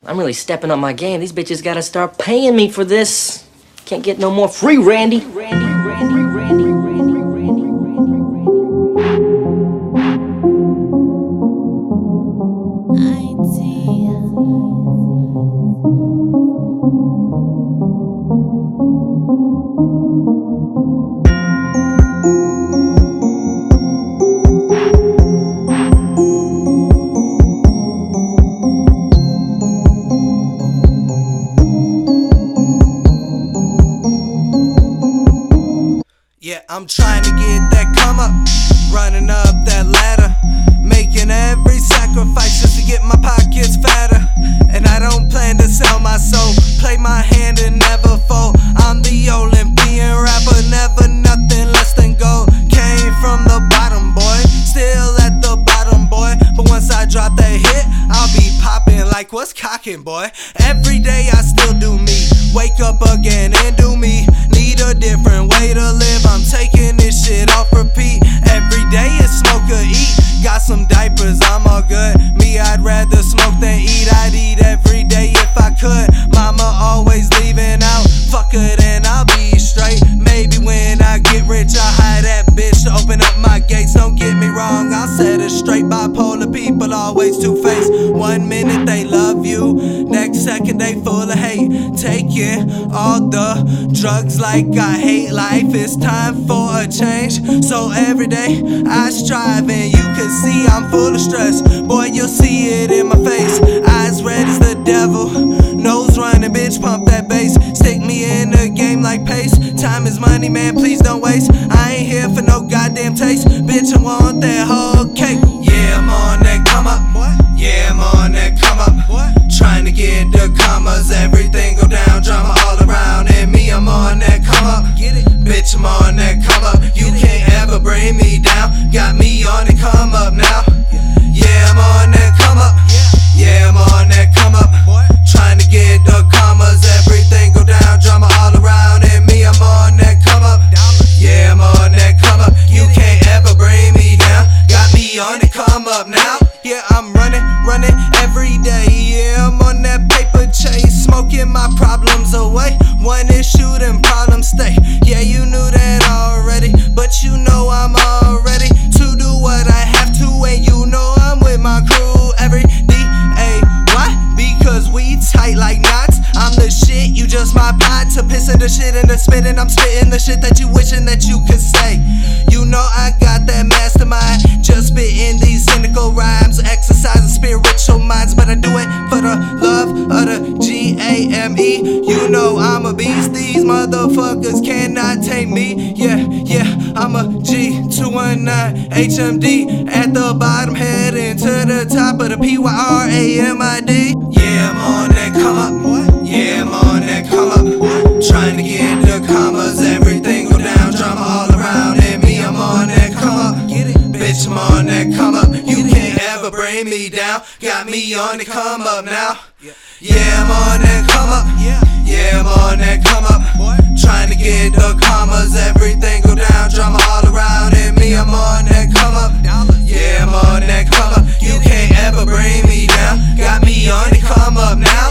I'm really stepping up my game. These bitches gotta start paying me for this. Can't get no more free Randy. Yeah, I'm trying to get that come up, running up that ladder, making every sacrifice just to get my pockets fatter. And I don't plan to sell my soul, play my hand and never fold. I'm the Olympian rapper, never nothing less than gold. Came from the bottom, boy, still at the bottom, boy. But once I drop that hit, I'll be popping like what's cocking, boy. Every day I still do me, wake up again and do me. Need a different way to live, I'm taking this shit off repeat. Every day it's smoke or eat, got some diapers, I'm all good. Me, I'd rather smoke than eat, I'd eat every day if I could. Mama always leaving out, fuck her then I'll be straight. Maybe when I get rich I'll hire that bitch to open up my gates. Don't get me wrong, I'll set it straight. Bipolar people always two-faced. 1 minute they love you, next second they full of hate. Taking all the drugs like I hate life. It's time for a change, so every day I strive. And you can see I'm full of stress, boy, you'll see it in my face. Eyes red as the devil, nose running, bitch, pump that bass. Stick me in the game like pace. Time is money, man, please don't waste. I ain't here for no goddamn taste, bitch, I want that whole cake. Yeah, I'm on that come up, yeah, I'm on that come up. Trying to get the commas, everything go down, drama all around. And me, I'm on that come up, bitch, I'm on that come up. You can't ever bring me down, got me on the come up now. Yeah, I'm on that come up, yeah, I'm on that come up. Trying to get the commas, everything go down, drama all around. And me, I'm on that come up, yeah, I'm on that come up. You can't ever bring me down, got me on the come up now. Yeah, I'm running every day. Yeah, I'm on that paper chase, smoking my problems away. One issue, then problems stay. Yeah, you knew that already, but you know I'm all ready to do what I have to. And you know I'm with my crew every day. Why? Because we tight like knots. I'm the shit, you just my pot. To pissing the shit and the spitting, I'm spitting the shit that you wishing that you could say. You know I got that mastermind, just spitting these cynical rhymes, exercising spiritual minds. But I do it for the love of the G-A-M-E. You know I'm a beast, these motherfuckers cannot take me. Yeah, I'm a G219 HMD, at the bottom heading to the top of the P-Y-R-A-M-I-D. Yeah, I'm on that come up, yeah, I'm on that come up. Trying to get the commas, everything go down, drama all around. And me, I'm on that come up, bitch, I'm on that come up. You can't ever bring me down, got me on the come up now. Yeah, I'm on that come up, yeah, I'm on that come up. Trying to get the commas, everything go down, drama all around. And me, I'm on that come up, yeah, I'm on that come up. You can't ever bring me down, got me on the come up now.